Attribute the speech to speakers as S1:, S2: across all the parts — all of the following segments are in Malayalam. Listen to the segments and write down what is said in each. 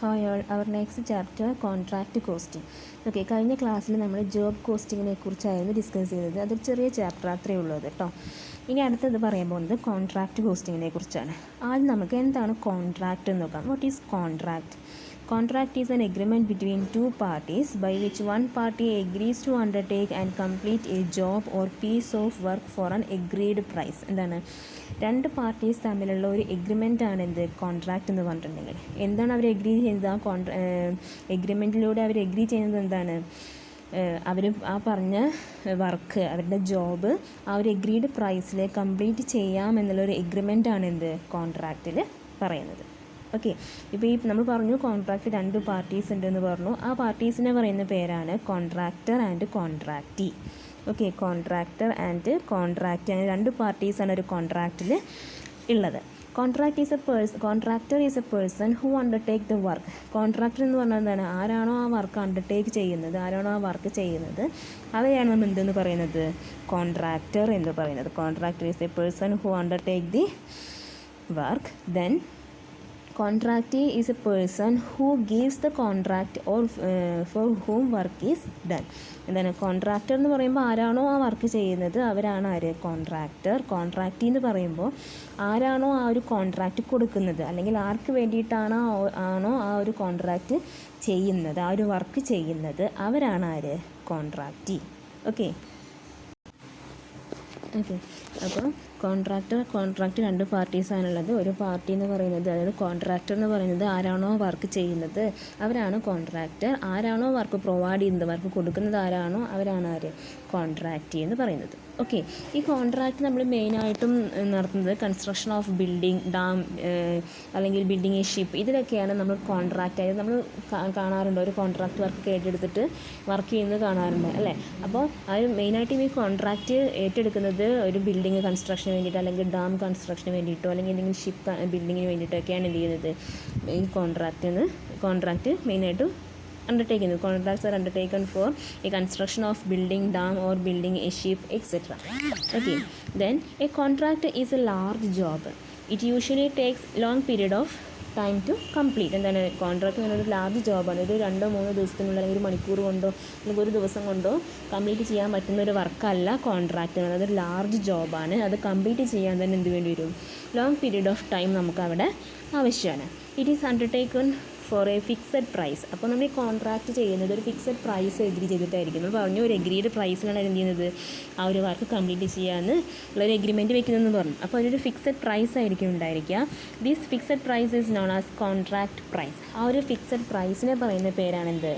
S1: Hi all, our next chapter contract costing. Okay, കഴിഞ്ഞ ക്ലാസ്സിൽ നമ്മൾ ജോബ് കോസ്റ്റിങ്ങിനെ കുറിച്ചായിരുന്നു ഡിസ്കസ് ചെയ്തത്. അതൊരു ചെറിയ ചാപ്റ്റർ അത്രയേ ഉള്ളത് കേട്ടോ. ഇനി അടുത്തത് പറയാൻ പോകുന്നത് കോൺട്രാക്റ്റ് കോസ്റ്റിങ്ങിനെ കുറിച്ചാണ്. ആദ്യം നമുക്ക് എന്താണ് കോൺട്രാക്റ്റ് എന്ന് നോക്കാം. What is contract? Contract is an agreement between two parties by which one party agrees to undertake and complete a job or piece of work for an agreed price. എന്താണ്, രണ്ട് പാർട്ടീസ് തമ്മിലുള്ള ഒരു എഗ്രിമെൻ്റ് ആണ് എന്ത് കോൺട്രാക്റ്റ് എന്ന് പറഞ്ഞിട്ടുണ്ടെങ്കിൽ. എന്താണ് അവർ എഗ്രി ചെയ്യുന്നത്? ആ എഗ്രിമെൻറ്റിലൂടെ അവർ എഗ്രി ചെയ്യുന്നത് എന്താണ്? അവർ ആ പറഞ്ഞ വർക്ക്, അവരുടെ ജോബ് ആ ഒരു എഗ്രീഡ് പ്രൈസിൽ കംപ്ലീറ്റ് ചെയ്യാമെന്നുള്ളൊരു എഗ്രിമെൻ്റ് ആണ് എന്ത് കോൺട്രാക്റ്റിൽ പറയുന്നത്. ഓക്കെ, ഇപ്പോൾ ഈ നമ്മൾ പറഞ്ഞു കോൺട്രാക്റ്റ് രണ്ട് പാർട്ടീസ് ഉണ്ടെന്ന് പറഞ്ഞു. ആ പാർട്ടീസിനെ പറയുന്ന പേരാണ് contractor and contractee. Okay, contractor and contract അങ്ങനെ രണ്ട് പാർട്ടീസാണ് ഒരു കോൺട്രാക്റ്റിൽ ഉള്ളത്. Contractor is A person who undertake the work. Contractor എന്ന് പറഞ്ഞാൽ എന്താണ്? ആരാണോ ആ വർക്ക് അണ്ടർടേക്ക് ചെയ്യുന്നത്, ആരാണോ ആ വർക്ക് ചെയ്യുന്നത്, അവരെയാണ് നമ്മൾ എന്തെന്ന് പറയുന്നത്? കോൺട്രാക്ടർ എന്ന് പറയുന്നത്. Contractor is A person who undertake the work. Then contractee is a person who gives the contract or for whom work is done. എന്താണ് കോൺട്രാക്ടർ എന്ന് പറയുമ്പോൾ ആരാണോ ആ വർക്ക് ചെയ്യുന്നത് അവരാണ് ആര്? കോൺട്രാക്ടർ. കോൺട്രാക്റ്റി എന്ന് പറയുമ്പോൾ ആരാണോ ആ ഒരു കോൺട്രാക്റ്റ് കൊടുക്കുന്നത്, അല്ലെങ്കിൽ ആർക്ക് വേണ്ടിയിട്ടാണോ ആ ഒരു കോൺട്രാക്റ്റ് ചെയ്യുന്നത്, ആ ഒരു വർക്ക് ചെയ്യുന്നത്, അവരാണ് ആര്? കോൺട്രാക്റ്റി. ഓക്കെ, അപ്പോൾ കോൺട്രാക്റ്റ് രണ്ട് പാർട്ടീസാണുള്ളത്. ഒരു പാർട്ടി എന്ന് പറയുന്നത്, അതായത് കോൺട്രാക്ടർ എന്ന് പറയുന്നത് ആരാണോ വർക്ക് ചെയ്യുന്നത് അവരാണ് കോൺട്രാക്ടർ. ആരാണോ വർക്ക് പ്രൊവൈഡ് ചെയ്യുന്നത്, വർക്ക് കൊടുക്കുന്നത് ആരാണോ അവരാണ് ആര്? കോൺട്രാക്റ്റി എന്ന് പറയുന്നത്. ഓക്കെ, ഈ കോൺട്രാക്റ്റ് നമ്മൾ മെയിനായിട്ടും നടത്തുന്നത് കൺസ്ട്രക്ഷൻ ഓഫ് ബിൽഡിംഗ്, ഡാം അല്ലെങ്കിൽ ബിൽഡിംഗ് എ ഷിപ്പ്, ഇതിലൊക്കെയാണ് നമ്മൾ കോൺട്രാക്റ്റ് ആയത് നമ്മൾ കാണാറുണ്ട്. ഒരു കോൺട്രാക്റ്റ് വർക്ക് ഏറ്റെടുത്തിട്ട് വർക്ക് ചെയ്യുന്നത് കാണാറുണ്ട് അല്ലേ. അപ്പോൾ അത് മെയിനായിട്ടും ഈ കോൺട്രാക്റ്റ് ഏറ്റെടുക്കുന്നത് ഒരു ബിൽഡിംഗ് കൺസ്ട്രക്ഷന് വേണ്ടിയിട്ട്, അല്ലെങ്കിൽ ഡാം കൺസ്ട്രക്ഷന് വേണ്ടിയിട്ടോ, അല്ലെങ്കിൽ എന്തെങ്കിലും ഷിപ്പ് ബിൽഡിങ്ങിന് വേണ്ടിയിട്ടൊക്കെയാണ് എന്ത് ചെയ്യുന്നത്? ഈ കോൺട്രാക്റ്റ് മെയിനായിട്ടും undertaken. Contracts are undertaken for a construction of building, dam or building a ship, etc. Okay, then a contract is a large job. It usually takes long period of time to complete. എന്താണ് കോൺട്രാക്റ്റ് എന്ന് പറയുന്നത്? ലാർജ് ജോബാണ്. ഇത് 2-3 ദിവസത്തിനുള്ള, അല്ലെങ്കിൽ ഒരു മണിക്കൂർ കൊണ്ടോ അല്ലെങ്കിൽ ഒരു ദിവസം കൊണ്ടോ കംപ്ലീറ്റ് ചെയ്യാൻ പറ്റുന്ന ഒരു വർക്കല്ല കോൺട്രാക്റ്റ് എന്ന് പറയുന്നത്. അതൊരു ലാർജ് ജോബാണ്. അത് കംപ്ലീറ്റ് ചെയ്യാൻ തന്നെ എന്ത് വേണ്ടി വരും? ലോങ് പീരീഡ് ഓഫ് ടൈം നമുക്ക് അവിടെ ആവശ്യമാണ്. It is undertaken for a fixed price. അപ്പോൾ നമ്മൾ ഈ കോൺട്രാക്റ്റ് ചെയ്യുന്നത് ഒരു ഫിക്സഡ് പ്രൈസ് എഗ്രി ചെയ്തിട്ടായിരിക്കും. നമ്മൾ പറഞ്ഞു ഒരു എഗ്രീഡ് പ്രൈസിലാണ് എന്ത് ചെയ്യുന്നത്? ആ ഒരു വർക്ക് കംപ്ലീറ്റ് ചെയ്യാമെന്ന് ഉള്ളൊരു എഗ്രിമെൻറ്റ് വെക്കുന്നതെന്ന് പറഞ്ഞു. അപ്പോൾ അതിനൊരു ഫിക്സഡ് പ്രൈസ് ആയിരിക്കും ഉണ്ടായിരിക്കുക. This fixed price is known as contract price. ആ ഒരു ഫിക്സഡ് പ്രൈസിനെ പറയുന്ന പേരാണെന്ത്?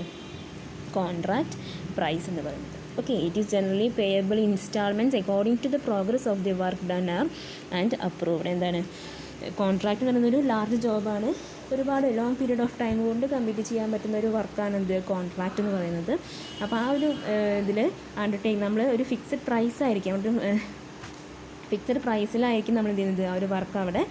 S1: കോൺട്രാക്റ്റ് പ്രൈസ് എന്ന് പറയുന്നത്. Okay, it is generally payable instalments according to the progress of the work done and approved. എന്താണ് കോൺട്രാക്റ്റ് എന്ന് പറയുന്നൊരു ലാർജ് ജോബാണ്. ഒരുപാട് ലോങ് പീരീഡ് ഓഫ് ടൈം കൊണ്ട് കംപ്ലീറ്റ് ചെയ്യാൻ പറ്റുന്ന ഒരു വർക്കാണ് എന്ത്? കോൺട്രാക്റ്റ് എന്ന് പറയുന്നത്. അപ്പോൾ ആ ഒരു ഇതിൽ അണ്ടർടേക്ക് നമ്മൾ ഒരു ഫിക്സഡ് പ്രൈസ് ആയിരിക്കും, ഒരു ഫിക്സഡ് പ്രൈസിലായിരിക്കും നമ്മൾ എന്ത് ചെയ്യുന്നത്? ആ ഒരു വർക്ക് അവിടെ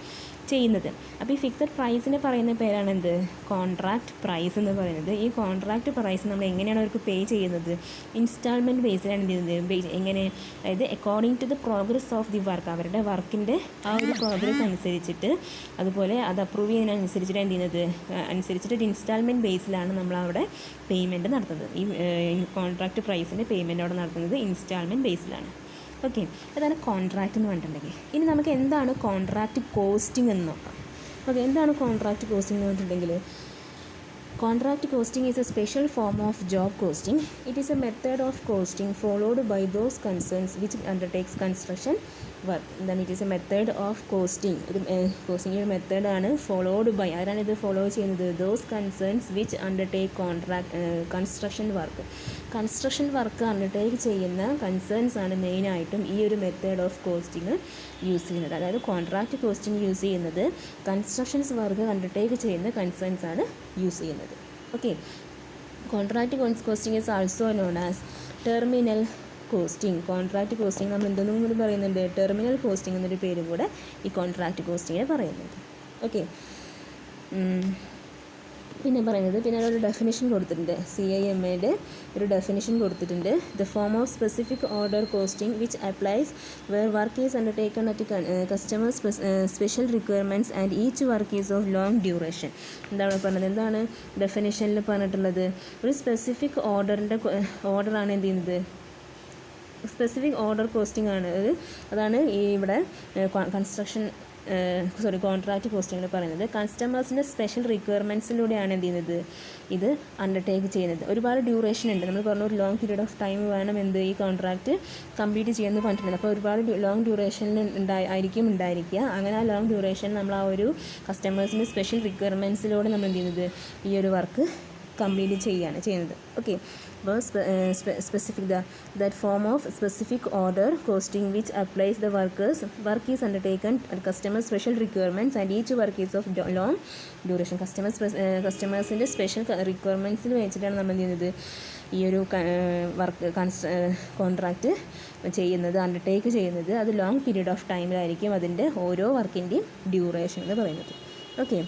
S1: ചെയ്യുന്നത്. അപ്പോൾ ഈ ഫിക്സഡ് പ്രൈസിന് പറയുന്ന പേരാണ് എന്ത്? കോൺട്രാക്റ്റ് പ്രൈസ് എന്ന് പറയുന്നത്. ഈ കോൺട്രാക്റ്റ് പ്രൈസ് നമ്മൾ എങ്ങനെയാണ് അവർക്ക് പേ ചെയ്യുന്നത്? ഇൻസ്റ്റാൾമെൻറ്റ് ബേസിലാണ് എന്ത് ചെയ്യുന്നത്? എങ്ങനെ? അതായത് according to the progress of the work, അവരുടെ വർക്കിൻ്റെ ആ ഒരു പ്രോഗ്രസ് അനുസരിച്ചിട്ട്, അതുപോലെ അത് അപ്രൂവ് ചെയ്യുന്നതിനനുസരിച്ചിട്ട് എന്ത് ചെയ്യുന്നത്? അനുസരിച്ചിട്ട് ഒരു ഇൻസ്റ്റാൾമെൻറ്റ് ബേസിലാണ് നമ്മളവിടെ പേയ്മെൻറ്റ് നടത്തുന്നത്. ഈ കോൺട്രാക്റ്റ് പ്രൈസിൻ്റെ പേയ്മെൻറ്റ് അവിടെ നടത്തുന്നത് ഇൻസ്റ്റാൾമെൻറ്റ് ബേസിലാണ്. ഓക്കെ, അതാണ് കോൺട്രാക്റ്റ് എന്ന് പറഞ്ഞിട്ടുണ്ടെങ്കിൽ. ഇനി നമുക്ക് എന്താണ് കോൺട്രാക്റ്റ് കോസ്റ്റിംഗ് എന്ന് നോക്കാം. ഓക്കെ, എന്താണ് കോൺട്രാക്റ്റ് കോസ്റ്റിംഗ് എന്ന് പറഞ്ഞിട്ടുണ്ടെങ്കിൽ? Contract costing is a special form of job costing. It is a method of costing followed by those concerns which undertakes construction work. എന്താണ്? It is a method of costing. ഒരു കോസ്റ്റിംഗ് ഒരു മെത്തേഡാണ്. ഫോളോഡ് ബൈ, ആരാണ് ഇത് ഫോളോ ചെയ്യുന്നത്? Those concerns which undertake construction work. Construction work undertake ചെയ്യുന്ന കൺസേൺസ് ആണ് മെയിനായിട്ടും ഈ ഒരു മെത്തേഡ് ഓഫ് കോസ്റ്റിംഗ് യൂസ് ചെയ്യുന്നത്. അതായത് കോൺട്രാക്റ്റ് കോസ്റ്റിംഗ് യൂസ് ചെയ്യുന്നത് കൺസ്ട്രക്ഷൻസ് വർക്ക് അണ്ടർടേക്ക് ചെയ്യുന്ന കൺസേൺസ് ആണ് യൂസ് ചെയ്യുന്നത്. Okay, contract costing is also known as terminal costing. Contract costing നമ്മൾ എന്തെന്നും കൂടി പറയുന്നുണ്ട്? ടെർമിനൽ കോസ്റ്റിംഗ് എന്നൊരു പേരും കൂടെ ഈ കോൺട്രാക്റ്റ് കോസ്റ്റിങ്ങിനെ പറയുന്നുണ്ട്. ഓക്കെ, പിന്നെ പറയുന്നത് പിന്നെ ഒരു ഡെഫിനിഷൻ കൊടുത്തിട്ടുണ്ട്, CIMAയുടെ ഒരു ഡെഫിനിഷൻ കൊടുത്തിട്ടുണ്ട്. The form of specific order costing which applies where work is undertaken at customer special requirements and each work is of long duration. എന്താണ് പറഞ്ഞത്, എന്താണ് ഡെഫിനിഷനിൽ പറഞ്ഞിട്ടുള്ളത്? ഒരു സ്പെസിഫിക് ഓർഡറാണ് എന്ത് ചെയ്യുന്നത്, സ്പെസിഫിക് ഓർഡർ കോസ്റ്റിംഗ് ആണ്. അതാണ് ഈ ഇവിടെ കോൺട്രാക്റ്റ് കോസ്റ്റിംഗിൽ പറയുന്നത്. കസ്റ്റമേഴ്സിൻ്റെ സ്പെഷ്യൽ റിക്വയർമെൻറ്റ്സിലൂടെയാണ് എന്ത് ചെയ്യുന്നത്, ഇത് അണ്ടർടേക്ക് ചെയ്യുന്നത്. ഒരുപാട് ഡ്യൂറേഷൻ ഉണ്ട്, നമ്മൾ പറഞ്ഞ ഒരു ലോങ് പീരീഡ് ഓഫ് ടൈം വേണം ഈ കോൺട്രാക്റ്റ് കംപ്ലീറ്റ് ചെയ്യുമെന്ന് പറഞ്ഞിട്ടുണ്ട്. അപ്പോൾ ഒരുപാട് ലോങ് ഡ്യൂറേഷനിൽ ഉണ്ടായിരിക്കുക. അങ്ങനെ ആ ലോങ് ഡ്യൂറേഷൻ നമ്മൾ ആ ഒരു കസ്റ്റമേഴ്സിൻ്റെ സ്പെഷ്യൽ റിക്വയർമെൻറ്റ്സിലൂടെ നമ്മൾ എന്ത് ചെയ്യുന്നത്, ഈ ഒരു വർക്ക് കംപ്ലീറ്റ് ചെയ്യുന്നത്. ഓക്കെ, അപ്പോൾ specific that form of specific order costing which applies the work is undertaken customer special requirements and each work is of long duration. കസ്റ്റമേഴ്സിൻ്റെ സ്പെഷ്യൽ റിക്വയർമെൻറ്റ്സിന് വെച്ചിട്ടാണ് നമ്മൾ ചെയ്യുന്നത് ഈ ഒരു കോൺട്രാക്റ്റ് അണ്ടർടേക്ക് ചെയ്യുന്നത്. അത് ലോങ് പീരീഡ് ഓഫ് ടൈമിലായിരിക്കും അതിൻ്റെ ഓരോ വർക്കിൻ്റെയും ഡ്യൂറേഷൻ എന്ന് പറയുന്നത്. ഓക്കെ,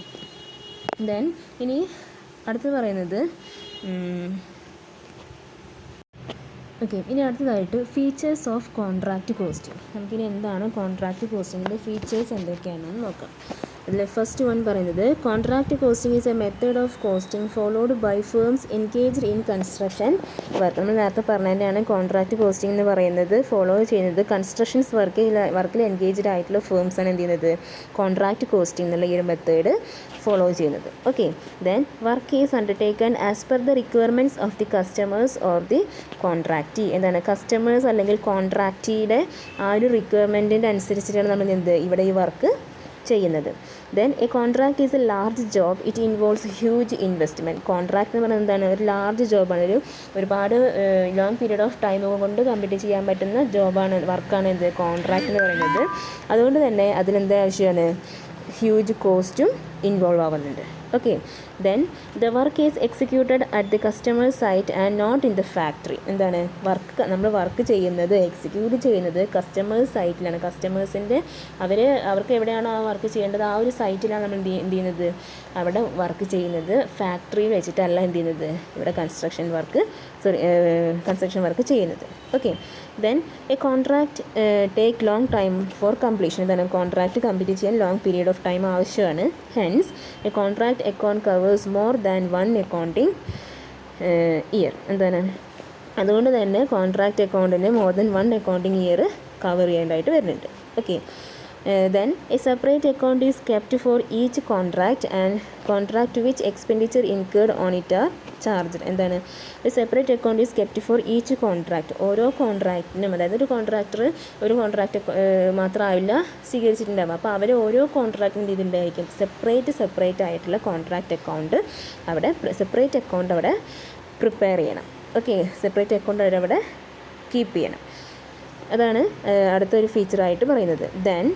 S1: ദെൻ ഇനി അടുത്ത് പറയുന്നത് ഇനി അടുത്തതായിട്ട് ഫീച്ചേഴ്സ് ഓഫ് കോൺട്രാക്റ്റ് കോസ്റ്റിംഗ്. നമുക്കിനി എന്താണ് കോൺട്രാക്റ്റ് കോസ്റ്റിങ്ങിൻ്റെ ഫീച്ചേഴ്സ് എന്തൊക്കെയാണെന്ന് നോക്കാം. അതിൽ ഫസ്റ്റ് വൺ പറയുന്നത് contract costing is a method of costing followed by firms engaged in construction work. നമ്മൾ നേരത്തെ പറഞ്ഞതിൻ്റെയാണ് കോൺട്രാക്റ്റ് കോസ്റ്റിംഗ് എന്ന് പറയുന്നത്. ഫോളോ ചെയ്യുന്നത് കൺസ്ട്രക്ഷൻസ് വർക്കിൽ എൻഗേജ്ഡ് ആയിട്ടുള്ള ഫേംസാണ് എന്ത് ചെയ്യുന്നത്, കോൺട്രാക്റ്റ് കോസ്റ്റിംഗ് എന്നുള്ള ഈ ഒരു മെത്തേഡ് ഫോളോ ചെയ്യുന്നത്. Okay, then work is undertaken as per the requirements of the customers or the contractee. എന്താണ് കസ്റ്റമേഴ്സ് അല്ലെങ്കിൽ കോൺട്രാക്റ്റിയുടെ ആ ഒരു റിക്വയർമെൻറ്റിൻ്റെ അനുസരിച്ചിട്ടാണ് നമ്മൾ ഇവിടെ ഈ വർക്ക് ചെയ്യുന്നത്. Then a contract is A large job, it involves huge investment. Contract എന്ന് പറയുന്നത് എന്താണ്, ഒരു ലാർജ് ജോബാണ്, ഒരുപാട് ലോങ് പീരീഡ് ഓഫ് ടൈം കൊണ്ട് കംപ്ലീറ്റ് ചെയ്യാൻ പറ്റുന്ന വർക്കാണ് കോൺട്രാക്ട് എന്ന് പറയുന്നത്. അതുകൊണ്ട് തന്നെ അതിലെന്ത് ആവശ്യമാണ്, ഹ്യൂജ് കോസ്റ്റും ഇൻവോൾവ് ആവുന്നുണ്ട്. Okay, then the work is executed at the customer site and not in the factory. എന്താണ് നമ്മൾ വർക്ക് ചെയ്യുന്നത്, എക്സിക്യൂട്ട് ചെയ്യുന്നത് കസ്റ്റമേഴ്സ് സൈറ്റിലാണ്. കസ്റ്റമേഴ്സിൻ്റെ അവർക്ക് എവിടെയാണോ ആ വർക്ക് ചെയ്യേണ്ടത് ആ ഒരു സൈറ്റിലാണ് നമ്മൾ എന്ത് ചെയ്യുന്നത്, അവിടെ വർക്ക് ചെയ്യുന്നത്. ഫാക്ടറിയിൽ വെച്ചിട്ടല്ല എന്ത് ചെയ്യുന്നത്, ഇവിടെ കൺസ്ട്രക്ഷൻ വർക്ക് ചെയ്യുന്നത്. Okay, then a contract take long time for completion. എന്താണ് കോൺട്രാക്റ്റ് കംപ്ലീറ്റ് ചെയ്യാൻ ലോങ് പീരീഡ് ഓഫ് ടൈം ആവശ്യമാണ്. Hence a contract account covers more than one accounting year. എന്താണ് അതുകൊണ്ട് തന്നെ കോൺട്രാക്റ്റ് അക്കൗണ്ടിന് more than one accounting year cover ചെയ്യേണ്ടതായിട്ട് വരുന്നുണ്ട്. Okay, then a separate account is kept for each contract and contract to which expenditure incurred on it are charged. എന്താണ് ഒരു separate account is kept for each contract. ഓരോ കോൺട്രാക്റ്റിനും, അതായത് ഒരു കോൺട്രാക്റ്റ് മാത്രമാവില്ല സ്വീകരിച്ചിട്ടുണ്ടാകും. അപ്പോൾ അവർ ഓരോ കോൺട്രാക്റ്റിൻ്റെ ഇതിൻ്റെയായിരിക്കും സെപ്പറേറ്റ് ആയിട്ടുള്ള കോൺട്രാക്റ്റ് അക്കൗണ്ട് അവിടെ പ്രിപ്പയർ ചെയ്യണം. ഓക്കെ, സെപ്പറേറ്റ് അക്കൗണ്ട് അവരവിടെ കീപ്പ് ചെയ്യണം. അതാണ് അടുത്തൊരു ഫീച്ചറായിട്ട് പറയുന്നത്. ദെൻ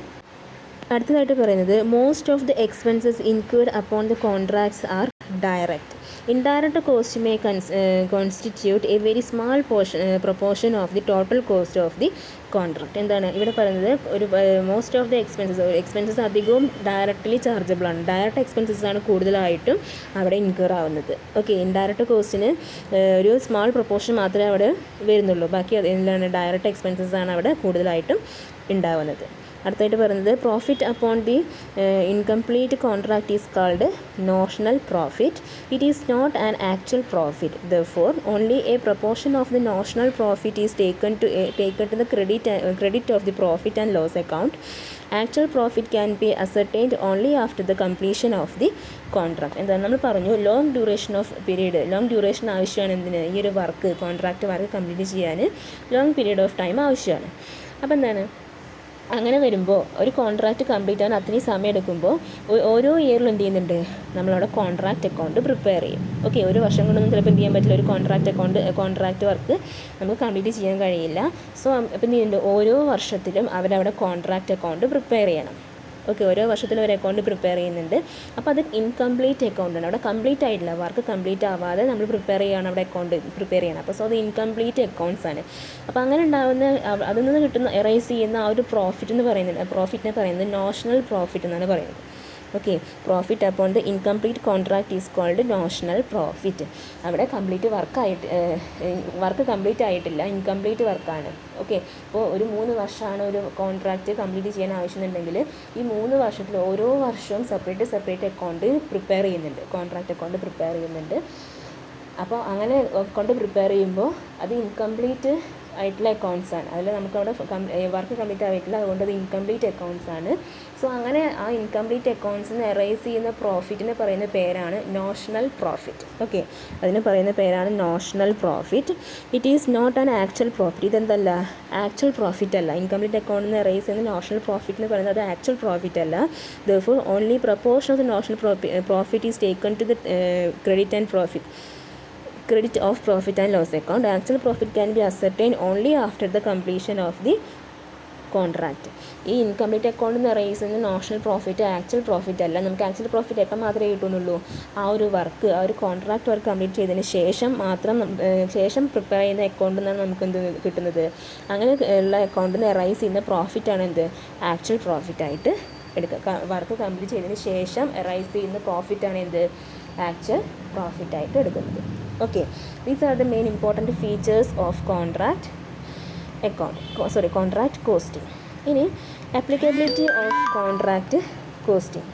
S1: അടുത്തതായിട്ട് പറയുന്നത് most of the expenses incurred upon the contracts R direct. Indirect cost may constitute A very small proportion of the total cost of the contract. എന്താണ് ഇവിടെ പറയുന്നത്, ഒരു മോസ്റ്റ് ഓഫ് ദി എക്സ്പെൻസസ് അധികവും ഡയറക്റ്റ്ലി ചാർജബിൾ ആണ്. ഡയറക്റ്റ് എക്സ്പെൻസസ് ആണ് കൂടുതലായിട്ടും അവിടെ ഇൻക്വയർ ആവുന്നത്. ഓക്കെ, ഇൻഡയറക്റ്റ് കോസ്റ്റിന് ഒരു സ്മാൾ പ്രൊപ്പോർഷൻ മാത്രമേ അവിടെ വരുന്നുള്ളൂ. ബാക്കി എന്താണ് ഡയറക്റ്റ് എക്സ്പെൻസസ് ആണ് അവിടെ കൂടുതലായിട്ടും ഉണ്ടാവുന്നത്. അടുത്തായിട്ട് പറയുന്നത് profit upon the incomplete contract is called notional profit. It is not an actual profit. Therefore, only a proportion of the notional profit is taken to the credit of the profit and loss account. Actual profit can be ascertained only after the completion of the contract. എന്താണ് നമ്മൾ പറഞ്ഞു, ലോങ് ഡ്യൂറേഷൻ ആവശ്യമാണ്. ഈ ഒരു കോൺട്രാക്റ്റ് വർക്ക് കംപ്ലീറ്റ് ചെയ്യാൻ ലോങ് പീരീഡ് ഓഫ് ടൈം ആവശ്യമാണ്. അപ്പോൾ എന്താണ് അങ്ങനെ വരുമ്പോൾ ഒരു കോൺട്രാക്റ്റ് കംപ്ലീറ്റ് ആകാൻ അത്രയും സമയം എടുക്കുമ്പോൾ ഓരോ ഇയറിലും എന്ത് ചെയ്യുന്നുണ്ട്, നമ്മളവിടെ കോൺട്രാക്റ്റ് അക്കൗണ്ട് പ്രിപ്പയർ ചെയ്യും. ഓക്കെ, ഒരു വർഷം കൊണ്ടൊന്നും ചിലപ്പോൾ എന്ത് ചെയ്യാൻ പറ്റില്ല, ഒരു കോൺട്രാക്റ്റ് വർക്ക് നമുക്ക് കംപ്ലീറ്റ് ചെയ്യാൻ കഴിയില്ല. സോ അപ്പം എന്ത് ചെയ്യുന്നുണ്ട്, ഓരോ വർഷത്തിലും അവരവിടെ കോൺട്രാക്റ്റ് അക്കൗണ്ട് പ്രിപ്പയർ ചെയ്യണം. ഓക്കെ, ഓരോ വർഷത്തിലും ഒരു അക്കൗണ്ട് പ്രിപ്പയർ ചെയ്യുന്നുണ്ട്. അപ്പോൾ അത് ഇൻകംപ്ലീറ്റ് അക്കൗണ്ടാണ്, അവിടെ കംപ്ലീറ്റ് ആയിട്ടില്ല, വർക്ക് കംപ്ലീറ്റ് ആവാതെ നമ്മൾ പ്രിപ്പയർ ചെയ്യണം, അവിടെ അക്കൗണ്ട് പ്രിപ്പയർ ചെയ്യണം. അപ്പോൾ സോ അത് ഇൻകംപ്ലീറ്റ് അക്കൗണ്ട്സ് ആണ്. അപ്പോൾ അങ്ങനെ ഉണ്ടാകുന്ന അതിൽ നിന്ന് കിട്ടുന്ന എറൈസ് ചെയ്യുന്ന ആ ഒരു പ്രോഫിറ്റിനെ പറയുന്നത് നോഷണൽ പ്രോഫിറ്റ് എന്നാണ് പറയുന്നത്. Okay. Profit upon the incomplete contract is called notional profit. അവിടെ വർക്ക് കംപ്ലീറ്റ് ആയിട്ടില്ല, ഇൻകംപ്ലീറ്റ് വർക്കാണ്. ഓക്കെ. അപ്പോൾ ഒരു 3 വർഷമാണ് ഒരു കോൺട്രാക്റ്റ് കംപ്ലീറ്റ് ചെയ്യാൻ ആവശ്യമുണ്ടെങ്കിൽ ഈ 3 വർഷത്തിൽ ഓരോ വർഷവും സെപ്പറേറ്റ് അക്കൗണ്ട് പ്രിപ്പയർ ചെയ്യുന്നുണ്ട്, കോൺട്രാക്റ്റ് അക്കൗണ്ട് പ്രിപ്പയർ ചെയ്യുന്നുണ്ട്. അപ്പോൾ അങ്ങനെ കൊണ്ട് പ്രിപ്പയർ ചെയ്യുമ്പോൾ അത് ഇൻകംപ്ലീറ്റ് ആയിട്ടുള്ള അക്കൗണ്ട്സ് ആണ്. അതിൽ നമുക്കവിടെ വർക്ക് കംപ്ലീറ്റ് ആയിട്ടില്ല, അതുകൊണ്ട് അത് ഇൻകംപ്ലീറ്റ് അക്കൗണ്ട്സ് ആണ്. സോ അങ്ങനെ ആ ഇൻകംപ്ലീറ്റ് അക്കൗണ്ട്സിന് എറൈസ് ചെയ്യുന്ന പ്രോഫിറ്റിന് പറയുന്ന പേരാണ് നോഷണൽ പ്രോഫിറ്റ്. ഓക്കെ. അതിന് പറയുന്ന പേരാണ് notional profit. It is not an actual profit. ഇതെന്തല്ല, ആക്ച്വൽ പ്രോഫിറ്റ് അല്ല. ഇൻകംപ്ലീറ്റ് അക്കൗണ്ടിൽ നിന്ന് എറൈസ് ചെയ്യുന്ന നോഷണൽ പ്രോഫിറ്റ് എന്ന് പറയുന്നത് അത് ആക്ച്വൽ പ്രോഫിറ്റ് അല്ല. Therefore only proportion of the notional profit is taken to the credit of profit and loss account. Actual profit can be ascertained only after the completion of the contract. ഈ ഇൻകംപ്ലീറ്റ് അക്കൗണ്ടിൽ നിന്ന് റേസ് ചെയ്യുന്ന നോഷണൽ പ്രോഫിറ്റ് ആക്ച്വൽ പ്രോഫിറ്റ് അല്ല. നമുക്ക് ആക്ച്വൽ പ്രോഫിറ്റ് എപ്പം മാത്രമേ കിട്ടുന്നുള്ളൂ, ആ ഒരു കോൺട്രാക്റ്റ് വർക്ക് കംപ്ലീറ്റ് ചെയ്തതിന് ശേഷം പ്രിപ്പയർ ചെയ്യുന്ന അക്കൗണ്ടിൽ നിന്നാണ് നമുക്ക് എന്ത് കിട്ടുന്നത്. അങ്ങനെ ഉള്ള അക്കൗണ്ടിൽ നിന്ന് റൈസ് ചെയ്യുന്ന പ്രോഫിറ്റാണ് എന്ത്, ആക്ച്വൽ പ്രോഫിറ്റായിട്ട് എടുക്കുക. വർക്ക് കംപ്ലീറ്റ് ചെയ്തതിന് ശേഷം റൈസ് ചെയ്യുന്ന പ്രോഫിറ്റാണ് എന്ത്, ആക്ച്വൽ പ്രോഫിറ്റായിട്ട് എടുക്കുന്നത്. Okay, these are the main important features of contract costing. ഇനി applicability of contract costing.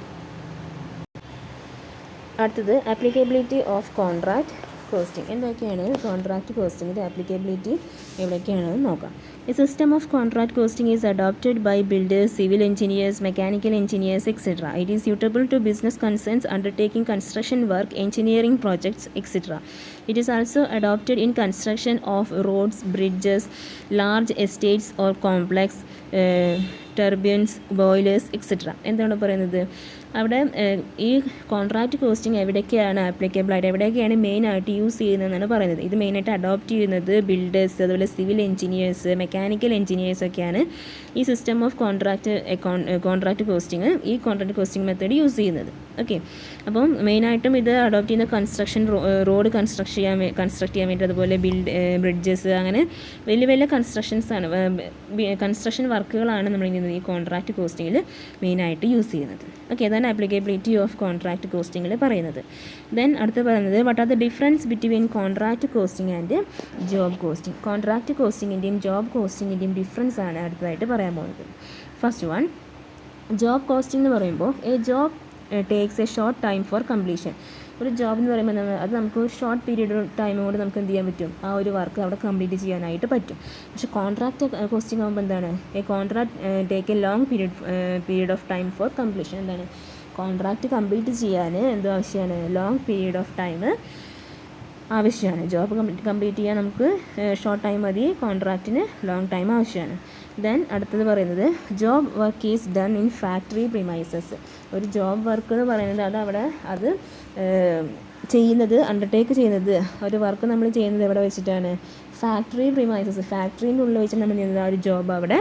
S1: അടുത്തത് applicability of contract costing. എന്തൊക്കെയാണ് കോൺട്രാക്റ്റ് കോസ്റ്റിങ്ങിൻ്റെ ആപ്ലിക്കബിലിറ്റി എവിടെയൊക്കെയാണെന്ന് നോക്കാം. A system of contract costing is adopted by builders, civil engineers, mechanical engineers, etc. It is suitable to business concerns undertaking construction work, engineering projects, etc. It is also adopted in construction of roads, bridges, large estates or complex turbines, boilers, etc. എന്താണ് പറയുന്നത്, അവിടെ ഈ കോൺട്രാക്റ്റ് കോസ്റ്റിംഗ് എവിടേക്കാണ് ആപ്ലിക്കബിൾ ആയിട്ട്, എവിടെയൊക്കെയാണ് മെയിനായിട്ട് യൂസ് ചെയ്യുന്നതെന്നാണ് പറയുന്നത്. ഇത് മെയിനായിട്ട് അഡോപ്റ്റ് ചെയ്യുന്നത് ബിൽഡേഴ്സ്, അതുപോലെ സിവിൽ എഞ്ചിനീയേഴ്സ്, മെക്കാനിക്കൽ എഞ്ചിനീയേഴ്സ് ഒക്കെയാണ് ഈ സിസ്റ്റം ഓഫ് കോൺട്രാക്റ്റ് കോസ്റ്റിംഗ്, ഈ കോൺട്രാക്റ്റ് കോസ്റ്റിംഗ് മെത്തേഡ് യൂസ് ചെയ്യുന്നത്. ഓക്കെ. അപ്പം മെയിനായിട്ടും ഇത് അഡോപ്റ്റ് ചെയ്യുന്ന റോഡ് കൺസ്ട്രക്ട് ചെയ്യാൻ വേണ്ടി, അതുപോലെ ബ്രിഡ്ജസ്, അങ്ങനെ വലിയ കൺസ്ട്രക്ഷൻ വർക്കുകളാണ് നമ്മൾ ഈ കോൺട്രാക്റ്റ് കോസ്റ്റിങ്ങിൽ മെയിനായിട്ട് യൂസ് ചെയ്യുന്നത്. ഓക്കെ. അതാണ് ആപ്ലിക്കബിലിറ്റി ഓഫ് കോൺട്രാക്റ്റ് കോസ്റ്റിങ്ങിൽ പറയുന്നത്. ദെൻ അടുത്ത് പറയുന്നത് what are the difference between contract costing and job costing. Contract കോസ്റ്റിങ്ങിൻ്റെയും ജോബ് കോസ്റ്റിങ്ങിൻ്റെയും ഡിഫറൻസ് ആണ് അടുത്തതായിട്ട് പറയാൻ പോകുന്നത്. ഫസ്റ്റ് വൺ, ജോബ് കോസ്റ്റിംഗ് എന്ന് പറയുമ്പോൾ A job takes A short time for completion. ഒരു ജോബ് എന്ന് പറയുമ്പോൾ അത് നമുക്ക് ഒരു ഷോർട്ട് പീരീഡ് ടൈം കൊണ്ട് നമുക്ക് എന്ത് ചെയ്യാൻ പറ്റും, ആ ഒരു വർക്ക് അവിടെ കംപ്ലീറ്റ് ചെയ്യാനായിട്ട് പറ്റും. പക്ഷേ കോൺട്രാക്റ്റ് കോസ്റ്റിംഗ് ആകുമ്പോൾ എന്താണ്, A contract take A long period of time for completion. എന്താണ്, കോൺട്രാക്റ്റ് കംപ്ലീറ്റ് ചെയ്യാൻ എന്തോ ആവശ്യമാണ്, ലോങ് പീരീഡ് ഓഫ് ടൈം ആവശ്യമാണ്. ജോബ് കംപ്ലീറ്റ് ചെയ്യാൻ നമുക്ക് ഷോർട്ട് ടൈം മതി, കോൺട്രാക്റ്റിന് ലോങ് ടൈം ആവശ്യമാണ്. ദെൻ അടുത്തത് പറയുന്നത് job work is done in factory premises. ഒരു ജോബ് വർക്ക് എന്ന് പറയുന്നത് അത് അണ്ടർടേക്ക് ചെയ്യുന്നത്, ഒരു വർക്ക് നമ്മൾ ചെയ്യുന്നത് എവിടെ വെച്ചിട്ടാണ്, ഫാക്ടറി പ്രിമൈസസ്, ഫാക്ടറീൻ്റെ ഉള്ളിൽ വെച്ചിട്ട് നമ്മൾ ചെയ്യുന്നത് ആ ഒരു ജോബ് അവിടെ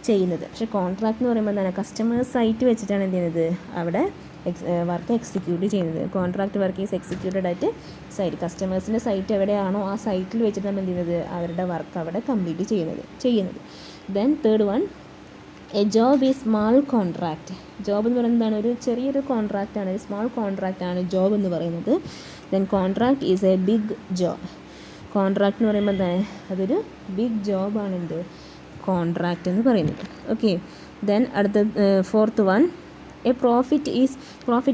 S1: ചെയ്യുന്നത്. പക്ഷേ കോൺട്രാക്ട് എന്ന് പറയുമ്പോൾ എന്താണ്, കസ്റ്റമേഴ്സ് സൈറ്റ് വെച്ചിട്ടാണ് എന്ത് ചെയ്യുന്നത്, അവിടെ വർക്ക് എക്സിക്യൂട്ട് ചെയ്യുന്നത്. Contract work is executed at site. കസ്റ്റമേഴ്സിൻ്റെ സൈറ്റ് എവിടെയാണോ ആ സൈറ്റിൽ വെച്ചിട്ട് നമ്മൾ എന്ത് ചെയ്യുന്നത്, അവരുടെ വർക്ക് അവിടെ കംപ്ലീറ്റ് ചെയ്യുന്നത്. Then third one, A job is small contract. Job എന്ന് പറയുന്നത് ഒരു ചെറിയൊരു കോൺട്രാക്റ്റാണ്, ഒരു സ്മാൾ കോൺട്രാക്റ്റാണ് ജോബ് എന്ന് പറയുന്നത്. Then contract is a big job. Contract എന്ന് പറയുമ്പോൾ എന്താണ്, അതൊരു ബിഗ് ജോബാണ് എന്ത്, കോൺട്രാക്റ്റ് എന്ന് പറയുന്നത്. ഓക്കെ. ദെൻ അടുത്ത fourth one, a profit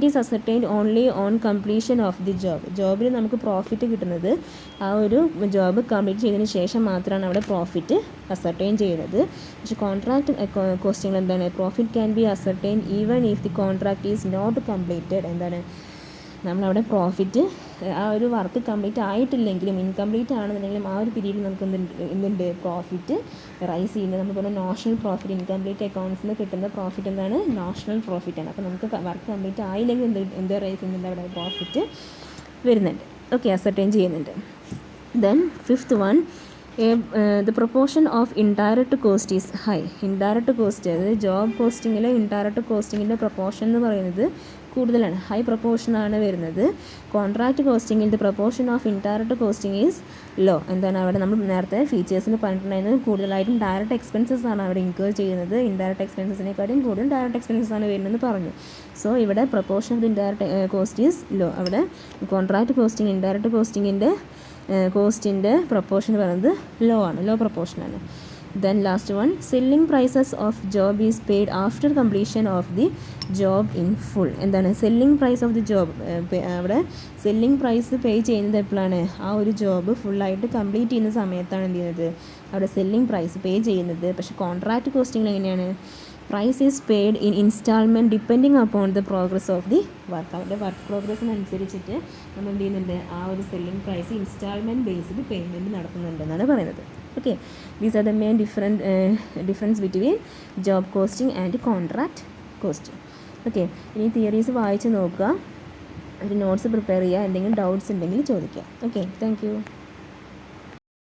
S1: is ascertained only on completion of the job. ജോബിൽ നമുക്ക് പ്രോഫിറ്റ് കിട്ടുന്നത് ആ ഒരു ജോബ് കംപ്ലീറ്റ് ചെയ്തതിന് ശേഷം മാത്രമാണ് അവിടെ പ്രോഫിറ്റ് അസർട്ടൈൻ ചെയ്യുന്നത്. പക്ഷേ കോൺട്രാക്ട് കോസ്റ്റിംഗ് എന്താണ്, profit can be ascertain even if the contract is not completed. എന്താണ്, നമ്മളവിടെ പ്രോഫിറ്റ് ആ ഒരു വർക്ക് കംപ്ലീറ്റ് ആയിട്ടില്ലെങ്കിലും, ഇൻകംപ്ലീറ്റ് ആണെന്നുണ്ടെങ്കിലും ആ ഒരു പീരീഡിൽ നമുക്ക് എന്തുണ്ട്, പ്രോഫിറ്റ് റൈസ് ചെയ്യുന്നത്. നമ്മൾ പറഞ്ഞ നോഷണൽ പ്രോഫിറ്റ്, ഇൻകംപ്ലീറ്റ് അക്കൗണ്ട്സിൽ നിന്ന് കിട്ടുന്ന പ്രോഫിറ്റ് എന്താണ്, നോഷണൽ പ്രോഫിറ്റാണ്. അപ്പോൾ നമുക്ക് വർക്ക് കംപ്ലീറ്റ് ആയില്ലെങ്കിൽ എന്ത് റൈസ് ചെയ്യുന്നുണ്ട്, അവിടെ പ്രോഫിറ്റ് വരുന്നുണ്ട്. ഓക്കെ, അസർട്ടൈൻ ചെയ്യുന്നുണ്ട്. Then fifth one, the proportion of indirect cost is high. Indirect cost, അതായത് ജോബ് കോസ്റ്റിങ്ങിൽ ഇൻഡയറക്റ്റ് കോസ്റ്റിങ്ങിൻ്റെ പ്രൊപ്പോർഷൻ എന്ന് പറയുന്നത് കൂടുതലാണ്, ഹൈ പ്രൊപ്പോർഷനാണ് വരുന്നത്. കോൺട്രാക്റ്റ് കോസ്റ്റിംഗിൽ the proportion of indirect costing is low. എന്താണ് അവിടെ നമ്മൾ നേരത്തെ ഫീച്ചേഴ്സിൽ പറഞ്ഞിട്ടുണ്ടായിരുന്നത്, കൂടുതലായിട്ടും ഡയറക്റ്റ് എക്സ്പെൻസസ് ആണ് അവിടെ ഇൻകർ ചെയ്യുന്നത്. ഇൻഡയറക്റ്റ് എക്സ്പെൻസസിനെക്കാളും കൂടുതൽ ഡയറക്റ്റ് എക്സ്പെൻസസ് ആണ് വരുന്നതെന്ന് പറഞ്ഞു. സോ ഇവിടെ proportion of the indirect cost is low. അവിടെ കോൺട്രാക്റ്റ് കോസ്റ്റിംഗ് ഇൻഡയറക്റ്റ് കോസ്റ്റിങ്ങിൻ്റെ കോസ്റ്റിൻ്റെ പ്രൊപ്പോർഷൻ പറയുന്നത് ലോ ആണ്, ലോ പ്രൊപ്പോർഷനാണ്. Then last one, selling prices of job is paid after completion of the job in full. എന്താണ് selling price of the job? അവിടെ സെല്ലിംഗ് പ്രൈസ് പേ ചെയ്യുന്നത് എപ്പോഴാണ്? ആ ഒരു ജോബ് ഫുള്ളായിട്ട് കംപ്ലീറ്റ് ചെയ്യുന്ന സമയത്താണ് എന്ത് ചെയ്യുന്നത്, അവിടെ സെല്ലിംഗ് പ്രൈസ് പേ ചെയ്യുന്നത്. പക്ഷേ കോൺട്രാക്റ്റ് കോസ്റ്റിംഗിൽ എങ്ങനെയാണ്? Price is paid in instalment depending upon the progress of the work. അവരുടെ വർക്ക് പ്രോഗ്രസ്സിനനുസരിച്ചിട്ട് നമ്മൾ എന്ത് ചെയ്യുന്നുണ്ട്, ആ ഒരു selling price instalment based payment നടത്തുന്നുണ്ടെന്നാണ് പറയുന്നത്. Okay, these are the main difference between job costing and contract costing. Okay, ഇനി തിയറീസ് വായിച്ച് നോക്കുക, ഒരു നോട്ട്സ് പ്രിപ്പയർ ചെയ്യുക, എന്തെങ്കിലും ഡൗട്ട്സ് ഉണ്ടെങ്കിൽ ചോദിക്കുക. Okay, thank you.